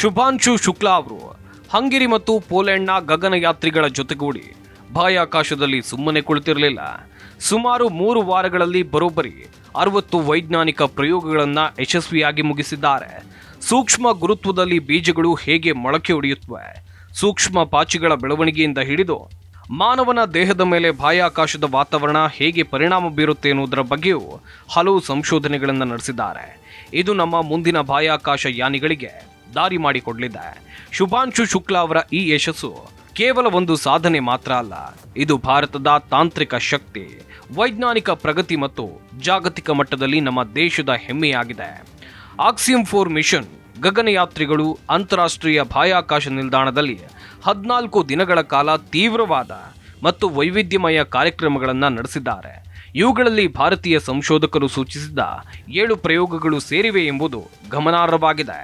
ಶುಭಾಂಶು ಶುಕ್ಲಾ ಅವರು ಹಂಗೇರಿ ಮತ್ತು ಪೋಲೆಂಡ್ನ ಗಗನಯಾತ್ರಿಗಳ ಜೊತೆಗೂಡಿ ಬಾಹ್ಯಾಕಾಶದಲ್ಲಿ ಸುಮ್ಮನೆ ಕುಳಿತಿರಲಿಲ್ಲ. ಸುಮಾರು 3 ವಾರಗಳಲ್ಲಿ ಬರೋಬ್ಬರಿ 60 ವೈಜ್ಞಾನಿಕ ಪ್ರಯೋಗಗಳನ್ನು ಯಶಸ್ವಿಯಾಗಿ ಮುಗಿಸಿದ್ದಾರೆ. ಸೂಕ್ಷ್ಮ ಗುರುತ್ವದಲ್ಲಿ ಬೀಜಗಳು ಹೇಗೆ ಮೊಳಕೆ ಒಡೆಯುತ್ತವೆ, ಸೂಕ್ಷ್ಮ ಪಾಚಿಗಳ ಬೆಳವಣಿಗೆಯಿಂದ ಹಿಡಿದು ಮಾನವನ ದೇಹದ ಮೇಲೆ ಬಾಹ್ಯಾಕಾಶದ ವಾತಾವರಣ ಹೇಗೆ ಪರಿಣಾಮ ಬೀರುತ್ತೆ ಎನ್ನುವುದರ ಬಗ್ಗೆಯೂ ಹಲವು ಸಂಶೋಧನೆಗಳನ್ನು ನಡೆಸಿದ್ದಾರೆ. ಇದು ನಮ್ಮ ಮುಂದಿನ ಬಾಹ್ಯಾಕಾಶ ಯಾನಿಗಳಿಗೆ ದಾರಿ ಮಾಡಿಕೊಡಲಿದೆ. ಶುಭಾಂಶು ಶುಕ್ಲಾ ಅವರ ಈ ಯಶಸ್ಸು ಕೇವಲ ಒಂದು ಸಾಧನೆ ಮಾತ್ರ ಅಲ್ಲ, ಇದು ಭಾರತದ ತಾಂತ್ರಿಕ ಶಕ್ತಿ, ವೈಜ್ಞಾನಿಕ ಪ್ರಗತಿ ಮತ್ತು ಜಾಗತಿಕ ಮಟ್ಟದಲ್ಲಿ ನಮ್ಮ ದೇಶದ ಹೆಮ್ಮೆಯಾಗಿದೆ. ಆಕ್ಸಿಯಂ 4 ಮಿಷನ್ ಗಗನಯಾತ್ರಿಗಳು ಅಂತಾರಾಷ್ಟ್ರೀಯ ಬಾಹ್ಯಾಕಾಶ ನಿಲ್ದಾಣದಲ್ಲಿ 14 ದಿನಗಳ ಕಾಲ ತೀವ್ರವಾದ ಮತ್ತು ವೈವಿಧ್ಯಮಯ ಕಾರ್ಯಕ್ರಮಗಳನ್ನು ನಡೆಸಿದ್ದಾರೆ. ಇವುಗಳಲ್ಲಿ ಭಾರತೀಯ ಸಂಶೋಧಕರು ಸೂಚಿಸಿದ 7 ಪ್ರಯೋಗಗಳು ಸೇರಿವೆ ಎಂಬುದು ಗಮನಾರ್ಹವಾಗಿದೆ.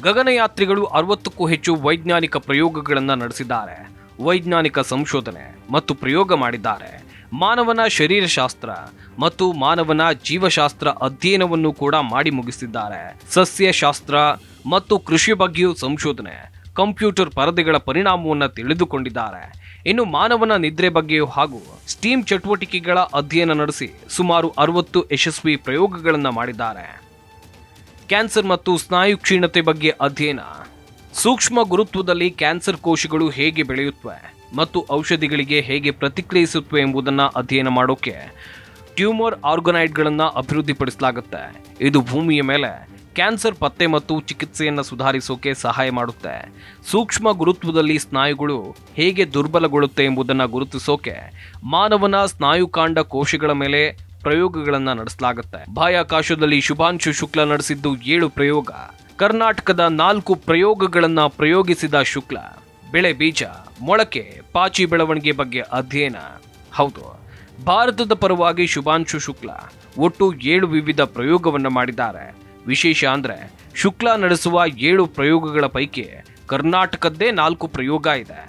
ಗಗನಯಾತ್ರಿಗಳು 60ಕ್ಕೂ ಹೆಚ್ಚು ವೈಜ್ಞಾನಿಕ ಪ್ರಯೋಗಗಳನ್ನು ನಡೆಸಿದ್ದಾರೆ, ವೈಜ್ಞಾನಿಕ ಸಂಶೋಧನೆ ಮತ್ತು ಪ್ರಯೋಗ ಮಾಡಿದ್ದಾರೆ. ಮಾನವನ ಶರೀರಶಾಸ್ತ್ರ ಮತ್ತು ಮಾನವನ ಜೀವಶಾಸ್ತ್ರ ಅಧ್ಯಯನವನ್ನು ಕೂಡ ಮಾಡಿ ಮುಗಿಸಿದ್ದಾರೆ. ಸಸ್ಯಶಾಸ್ತ್ರ ಮತ್ತು ಕೃಷಿ ಬಗ್ಗೆಯೂ ಸಂಶೋಧನೆ, ಕಂಪ್ಯೂಟರ್ ಪರದೆಗಳ ಪರಿಣಾಮವನ್ನು ತಿಳಿದುಕೊಂಡಿದ್ದಾರೆ. ಇನ್ನು ಮಾನವನ ನಿದ್ರೆ ಬಗ್ಗೆಯೂ ಹಾಗೂ ಸ್ಟೀಮ್ ಚಟುವಟಿಕೆಗಳ ಅಧ್ಯಯನ ನಡೆಸಿ ಸುಮಾರು 60 ಯಶಸ್ವಿ ಪ್ರಯೋಗಗಳನ್ನು ಮಾಡಿದ್ದಾರೆ. ಕ್ಯಾನ್ಸರ್ ಮತ್ತು ಸ್ನಾಯು ಕ್ಷೀಣತೆ ಬಗ್ಗೆ ಅಧ್ಯಯನ. ಸೂಕ್ಷ್ಮ ಗುರುತ್ವದಲ್ಲಿ ಕ್ಯಾನ್ಸರ್ ಕೋಶಗಳು ಹೇಗೆ ಬೆಳೆಯುತ್ತವೆ ಮತ್ತು ಔಷಧಿಗಳಿಗೆ ಹೇಗೆ ಪ್ರತಿಕ್ರಿಯಿಸುತ್ತವೆ ಎಂಬುದನ್ನು ಅಧ್ಯಯನ ಮಾಡೋಕೆ ಟ್ಯೂಮರ್ ಆರ್ಗನಾಯ್ಡ್ಗಳನ್ನು ಅಭಿವೃದ್ಧಿಪಡಿಸಲಾಗುತ್ತೆ. ಇದು ಭೂಮಿಯ ಮೇಲೆ ಕ್ಯಾನ್ಸರ್ ಪತ್ತೆ ಮತ್ತು ಚಿಕಿತ್ಸೆಯನ್ನು ಸುಧಾರಿಸೋಕೆ ಸಹಾಯ ಮಾಡುತ್ತೆ. ಸೂಕ್ಷ್ಮ ಗುರುತ್ವದಲ್ಲಿ ಸ್ನಾಯುಗಳು ಹೇಗೆ ದುರ್ಬಲಗೊಳ್ಳುತ್ತೆ ಎಂಬುದನ್ನು ಗುರುತಿಸೋಕೆ ಮಾನವನ ಸ್ನಾಯುಕಾಂಡ ಕೋಶಗಳ ಮೇಲೆ ಪ್ರಯೋಗಗಳನ್ನು ನಡೆಸಲಾಗುತ್ತೆ. ಬಾಹ್ಯಾಕಾಶದಲ್ಲಿ ಶುಭಾಂಶು ಶುಕ್ಲಾ ನಡೆಸಿದ್ದು 7 ಪ್ರಯೋಗ. ಕರ್ನಾಟಕದ 4 ಪ್ರಯೋಗಗಳನ್ನು ಪ್ರಯೋಗಿಸಿದ ಶುಕ್ಲಾ ಬೆಳೆ ಬೀಜ, ಮೊಳಕೆ, ಪಾಚಿ ಬೆಳವಣಿಗೆ ಬಗ್ಗೆ ಅಧ್ಯಯನ. ಹೌದು, ಭಾರತದ ಪರವಾಗಿ ಶುಭಾಂಶು ಶುಕ್ಲಾ ಒಟ್ಟು 7 ವಿವಿಧ ಪ್ರಯೋಗವನ್ನು ಮಾಡಿದ್ದಾರೆ. ವಿಶೇಷ ಅಂದರೆ ಶುಕ್ಲಾ ನಡೆಸುವ 7 ಪ್ರಯೋಗಗಳ ಪೈಕಿ ಕರ್ನಾಟಕದ್ದೇ 4 ಪ್ರಯೋಗ ಇದೆ.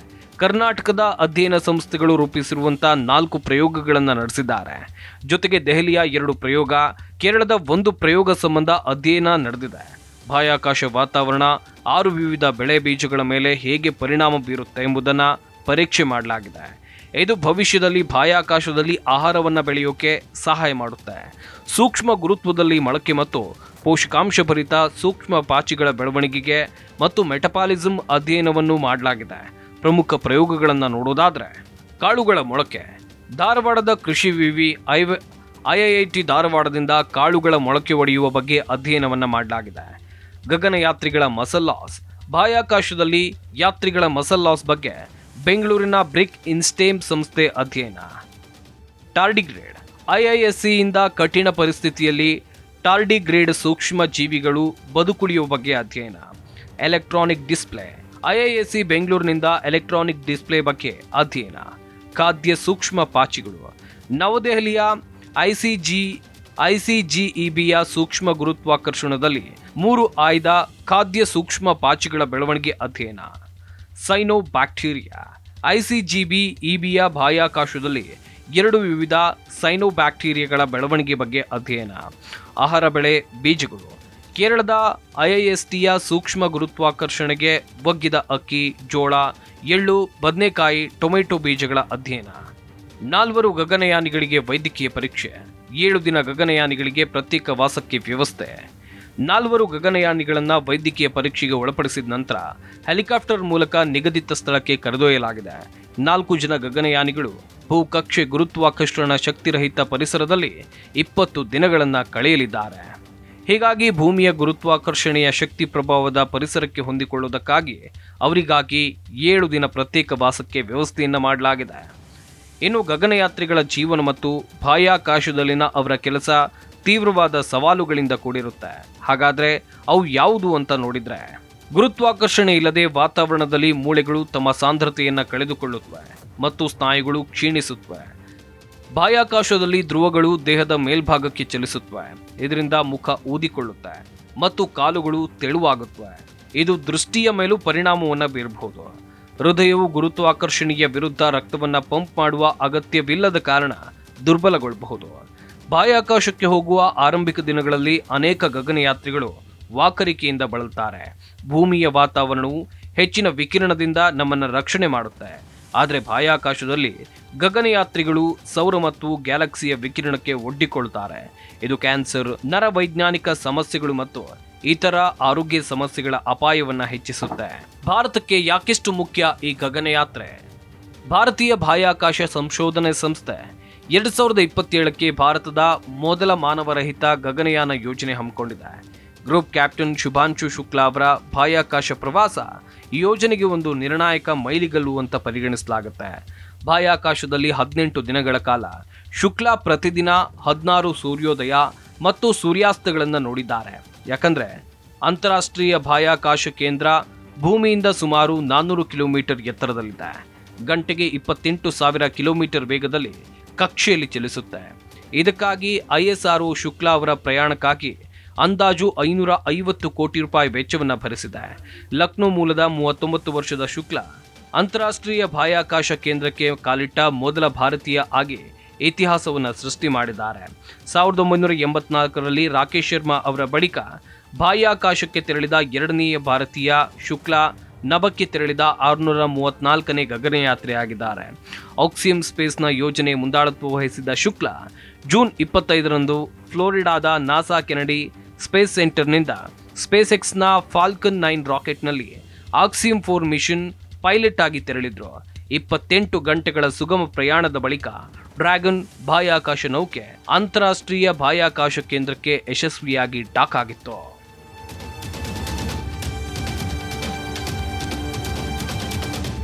ಕರ್ನಾಟಕದ ಅಧ್ಯಯನ ಸಂಸ್ಥೆಗಳು ರೂಪಿಸಿರುವಂಥ 4 ಪ್ರಯೋಗಗಳನ್ನು ನಡೆಸಿದ್ದಾರೆ. ಜೊತೆಗೆ ದೆಹಲಿಯ 2 ಪ್ರಯೋಗ, ಕೇರಳದ 1 ಪ್ರಯೋಗ ಸಂಬಂಧ ಅಧ್ಯಯನ ನಡೆದಿದೆ. ಬಾಹ್ಯಾಕಾಶ ವಾತಾವರಣ 6 ವಿವಿಧ ಬೆಳೆ ಬೀಜಗಳ ಮೇಲೆ ಹೇಗೆ ಪರಿಣಾಮ ಬೀರುತ್ತೆ ಎಂಬುದನ್ನು ಪರೀಕ್ಷೆ ಮಾಡಲಾಗಿದೆ. ಇದು ಭವಿಷ್ಯದಲ್ಲಿ ಬಾಹ್ಯಾಕಾಶದಲ್ಲಿ ಆಹಾರವನ್ನು ಬೆಳೆಯೋಕೆ ಸಹಾಯ ಮಾಡುತ್ತೆ. ಸೂಕ್ಷ್ಮ ಗುರುತ್ವದಲ್ಲಿ ಮೊಳಕೆ ಮತ್ತು ಪೋಷಕಾಂಶಭರಿತ ಸೂಕ್ಷ್ಮ ಪಾಚಿಗಳ ಬೆಳವಣಿಗೆಗೆ ಮತ್ತು ಮೆಟಪಾಲಿಸಮ್ ಅಧ್ಯಯನವನ್ನು ಮಾಡಲಾಗಿದೆ. ಪ್ರಮುಖ ಪ್ರಯೋಗಗಳನ್ನು ನೋಡೋದಾದರೆ ಕಾಳುಗಳ ಮೊಳಕೆ. ಧಾರವಾಡದ ಕೃಷಿ ವಿವಿ ಐಐಟಿ ಧಾರವಾಡದಿಂದ ಕಾಳುಗಳ ಮೊಳಕೆ ಒಡೆಯುವ ಬಗ್ಗೆ ಅಧ್ಯಯನವನ್ನು ಮಾಡಲಾಗಿದೆ. ಗಗನಯಾತ್ರಿಗಳ ಮಸಲ್ ಲಾಸ್. ಬಾಹ್ಯಾಕಾಶದಲ್ಲಿ ಯಾತ್ರಿಗಳ ಮಸಲ್ ಲಾಸ್ ಬಗ್ಗೆ ಬೆಂಗಳೂರಿನ ಬ್ರಿಕ್ ಇನ್ಸ್ಟೇಮ್ ಸಂಸ್ಥೆ ಅಧ್ಯಯನ. ಟಾರ್ಡಿಗ್ರೇಡ್. ಐಐಎಸ್ಸಿಯಿಂದ ಕಠಿಣ ಪರಿಸ್ಥಿತಿಯಲ್ಲಿ ಟಾರ್ಡಿಗ್ರೇಡ್ ಸೂಕ್ಷ್ಮ ಜೀವಿಗಳು ಬದುಕುಳಿಯುವ ಬಗ್ಗೆ ಅಧ್ಯಯನ. Electronic display. ಐಐಎಸ್ಸಿ ಬೆಂಗಳೂರಿನಿಂದ ಎಲೆಕ್ಟ್ರಾನಿಕ್ ಡಿಸ್ಪ್ಲೇ ಬಗ್ಗೆ ಅಧ್ಯಯನ. ಖಾದ್ಯ ಸೂಕ್ಷ್ಮ ಪಾಚಿಗಳು. ನವದೆಹಲಿಯ ಐಸಿಜಿಇಬಿಯ ಸೂಕ್ಷ್ಮ ಗುರುತ್ವಾಕರ್ಷಣದಲ್ಲಿ 3 ಆಯ್ದ ಖಾದ್ಯ ಸೂಕ್ಷ್ಮ ಪಾಚಿಗಳ ಬೆಳವಣಿಗೆ ಅಧ್ಯಯನ. Cyano bacteria. ಐಸಿಜಿಇಬಿಯ ಬಾಹ್ಯಾಕಾಶದಲ್ಲಿ 2 ವಿವಿಧ ಸೈನೋ ಬ್ಯಾಕ್ಟೀರಿಯಾಗಳ ಬೆಳವಣಿಗೆ ಬಗ್ಗೆ ಅಧ್ಯಯನ. ಆಹಾರ ಬೆಳೆ ಬೀಜಗಳು. ಕೇರಳದ ಐಐಎಸ್ಟಿಯ ಸೂಕ್ಷ್ಮ ಗುರುತ್ವಾಕರ್ಷಣೆಗೆ ಒಗ್ಗಿದ ಅಕ್ಕಿ, ಜೋಳ, ಎಳ್ಳು, ಬದನೆಕಾಯಿ, ಟೊಮೆಟೊ ಬೀಜಗಳ ಅಧ್ಯಯನ. 4 ಗಗನಯಾನಿಗಳಿಗೆ ವೈದ್ಯಕೀಯ ಪರೀಕ್ಷೆ. 7 ದಿನ ಗಗನಯಾನಿಗಳಿಗೆ ಪ್ರತ್ಯೇಕ ವಾಸಕ್ಕೆ ವ್ಯವಸ್ಥೆ. 4 ಗಗನಯಾನಿಗಳನ್ನು ವೈದ್ಯಕೀಯ ಪರೀಕ್ಷೆಗೆ ಒಳಪಡಿಸಿದ ನಂತರ ಹೆಲಿಕಾಪ್ಟರ್ ಮೂಲಕ ನಿಗದಿತ ಸ್ಥಳಕ್ಕೆ ಕರೆದೊಯ್ಯಲಾಗಿದೆ. 4 ಜನ ಗಗನಯಾನಿಗಳು ಭೂಕಕ್ಷೆ ಗುರುತ್ವಾಕರ್ಷಣ ಶಕ್ತಿರಹಿತ ಪರಿಸರದಲ್ಲಿ 20 ದಿನಗಳನ್ನು ಕಳೆಯಲಿದ್ದಾರೆ. ಹೀಗಾಗಿ ಭೂಮಿಯ ಗುರುತ್ವಾಕರ್ಷಣೆಯ ಶಕ್ತಿ ಪ್ರಭಾವದ ಪರಿಸರಕ್ಕೆ ಹೊಂದಿಕೊಳ್ಳುವುದಕ್ಕಾಗಿ ಅವರಿಗಾಗಿ 7 ದಿನ ಪ್ರತ್ಯೇಕ ವಾಸಕ್ಕೆ ವ್ಯವಸ್ಥೆಯನ್ನು ಮಾಡಲಾಗಿದೆ. ಇನ್ನು ಗಗನಯಾತ್ರಿಗಳ ಜೀವನ ಮತ್ತು ಬಾಹ್ಯಾಕಾಶದಲ್ಲಿನ ಅವರ ಕೆಲಸ ತೀವ್ರವಾದ ಸವಾಲುಗಳಿಂದ ಕೂಡಿರುತ್ತೆ. ಹಾಗಾದರೆ ಅವು ಯಾವುದು ಅಂತ ನೋಡಿದರೆ, ಗುರುತ್ವಾಕರ್ಷಣೆ ಇಲ್ಲದೆ ವಾತಾವರಣದಲ್ಲಿ ಮೂಳೆಗಳು ತಮ್ಮ ಸಾಂದ್ರತೆಯನ್ನು ಕಳೆದುಕೊಳ್ಳುತ್ತವೆ ಮತ್ತು ಸ್ನಾಯುಗಳು ಕ್ಷೀಣಿಸುತ್ತವೆ. ಬಾಹ್ಯಾಕಾಶದಲ್ಲಿ ಧ್ರುವಗಳು ದೇಹದ ಮೇಲ್ಭಾಗಕ್ಕೆ ಚಲಿಸುತ್ತವೆ. ಇದರಿಂದ ಮುಖ ಊದಿಕೊಳ್ಳುತ್ತೆ ಮತ್ತು ಕಾಲುಗಳು ತೆಳುವಾಗುತ್ತವೆ. ಇದು ದೃಷ್ಟಿಯ ಮೇಲೂ ಪರಿಣಾಮವನ್ನು ಬೀರಬಹುದು. ಹೃದಯವು ಗುರುತ್ವಾಕರ್ಷಣೆಯ ವಿರುದ್ಧ ರಕ್ತವನ್ನು ಪಂಪ್ ಮಾಡುವ ಅಗತ್ಯವಿಲ್ಲದ ಕಾರಣ ದುರ್ಬಲಗೊಳ್ಳಬಹುದು. ಬಾಹ್ಯಾಕಾಶಕ್ಕೆ ಹೋಗುವ ಆರಂಭಿಕ ದಿನಗಳಲ್ಲಿ ಅನೇಕ ಗಗನಯಾತ್ರಿಗಳು ವಾಕರಿಕೆಯಿಂದ ಬಳಲ್ತಾರೆ. ಭೂಮಿಯ ವಾತಾವರಣವು ಹೆಚ್ಚಿನ ವಿಕಿರಣದಿಂದ ನಮ್ಮನ್ನು ರಕ್ಷಣೆ ಮಾಡುತ್ತೆ. ಆದರೆ ಬಾಹ್ಯಾಕಾಶದಲ್ಲಿ ಗಗನಯಾತ್ರಿಗಳು ಸೌರ ಮತ್ತು ಗ್ಯಾಲಕ್ಸಿಯ ವಿಕಿರಣಕ್ಕೆ ಒಡ್ಡಿಕೊಳ್ತಾರೆ. ಇದು ಕ್ಯಾನ್ಸರ್, ನರವೈಜ್ಞಾನಿಕ ಸಮಸ್ಯೆಗಳು ಮತ್ತು ಇತರ ಆರೋಗ್ಯ ಸಮಸ್ಯೆಗಳ ಅಪಾಯವನ್ನು ಹೆಚ್ಚಿಸುತ್ತೆ. ಭಾರತಕ್ಕೆ ಯಾಕೆಷ್ಟು ಮುಖ್ಯ ಈ ಗಗನಯಾತ್ರೆ? ಭಾರತೀಯ ಬಾಹ್ಯಾಕಾಶ ಸಂಶೋಧನೆ ಸಂಸ್ಥೆ 2027ಕ್ಕೆ ಭಾರತದ ಮೊದಲ ಮಾನವರಹಿತ ಗಗನಯಾನ ಯೋಜನೆ ಹಮ್ಮಿಕೊಂಡಿದೆ. ಗ್ರೂಪ್ ಕ್ಯಾಪ್ಟನ್ ಶುಭಾಂಶು ಶುಕ್ಲಾ ಅವರ ಬಾಹ್ಯಾಕಾಶ ಪ್ರವಾಸ ಈ ಯೋಜನೆಗೆ ಒಂದು ನಿರ್ಣಾಯಕ ಮೈಲಿಗಲ್ಲು ಅಂತ ಪರಿಗಣಿಸಲಾಗುತ್ತೆ. ಬಾಹ್ಯಾಕಾಶದಲ್ಲಿ 18 ದಿನಗಳ ಕಾಲ ಶುಕ್ಲಾ ಪ್ರತಿದಿನ 16 ಸೂರ್ಯೋದಯ ಮತ್ತು ಸೂರ್ಯಾಸ್ತಗಳನ್ನು ನೋಡಿದ್ದಾರೆ. ಯಾಕಂದ್ರೆ ಅಂತಾರಾಷ್ಟ್ರೀಯ ಬಾಹ್ಯಾಕಾಶ ಕೇಂದ್ರ ಭೂಮಿಯಿಂದ ಸುಮಾರು 400 ಕಿಲೋಮೀಟರ್ ಎತ್ತರದಲ್ಲಿದೆ. ಗಂಟೆಗೆ 28,000 ಕಿಲೋಮೀಟರ್ ವೇಗದಲ್ಲಿ ಕಕ್ಷೆಯಲ್ಲಿ ಚಲಿಸುತ್ತೆ. ಇದಕ್ಕಾಗಿ ISRO ಶುಕ್ಲಾ ಅವರ ಪ್ರಯಾಣಕ್ಕಾಗಿ ಅಂದಾಜು 550 ಕೋಟಿ ರೂಪಾಯಿ ವೆಚ್ಚವನ್ನು ಭರಿಸಿದೆ. ಲಕ್ನೋ ಮೂಲದ 39 ವರ್ಷದ ಶುಕ್ಲಾ ಅಂತಾರಾಷ್ಟ್ರೀಯ ಬಾಹ್ಯಾಕಾಶ ಕೇಂದ್ರಕ್ಕೆ ಕಾಲಿಟ್ಟ ಮೊದಲ ಭಾರತೀಯ ಆಗಿ ಇತಿಹಾಸವನ್ನು ಸೃಷ್ಟಿ ಮಾಡಿದ್ದಾರೆ. 1984ರಲ್ಲಿ ರಾಕೇಶ್ ಶರ್ಮಾ ಅವರ ಬಳಿಕ ಬಾಹ್ಯಾಕಾಶಕ್ಕೆ ತೆರಳಿದ ಎರಡನೆಯ ಭಾರತೀಯ ಶುಕ್ಲಾ ನಭಕ್ಕೆ ತೆರಳಿದ 634ನೇ ಗಗನಯಾತ್ರೆಯಾಗಿದ್ದಾರೆ. ಆಕ್ಸಿಯಂ ಸ್ಪೇಸ್ನ ಯೋಜನೆ ಮುಂದಾಳತ್ವ ವಹಿಸಿದ ಶುಕ್ಲಾ ಜೂನ್ 25ರಂದು ಫ್ಲೋರಿಡಾದ ನಾಸಾ ಕೆನಡಿ ಸ್ಪೇಸ್ ಸೆಂಟರ್ನಿಂದ ಸ್ಪೇಸ್ ಎಕ್ಸ್ನ ಫಾಲ್ಕನ್ 9 ರಾಕೆಟ್ನಲ್ಲಿ ಆಕ್ಸಿಯಂ 4 ಮಿಷನ್ ಪೈಲಟ್ ಆಗಿ ತೆರಳಿದ್ರು. 28 ಗಂಟೆಗಳ ಸುಗಮ ಪ್ರಯಾಣದ ಬಳಿಕ ಡ್ರ್ಯಾಗನ್ ಬಾಹ್ಯಾಕಾಶ ನೌಕೆ ಅಂತಾರಾಷ್ಟ್ರೀಯ ಬಾಹ್ಯಾಕಾಶ ಕೇಂದ್ರಕ್ಕೆ ಯಶಸ್ವಿಯಾಗಿ ಡಾಕ್ ಆಗಿತ್ತು.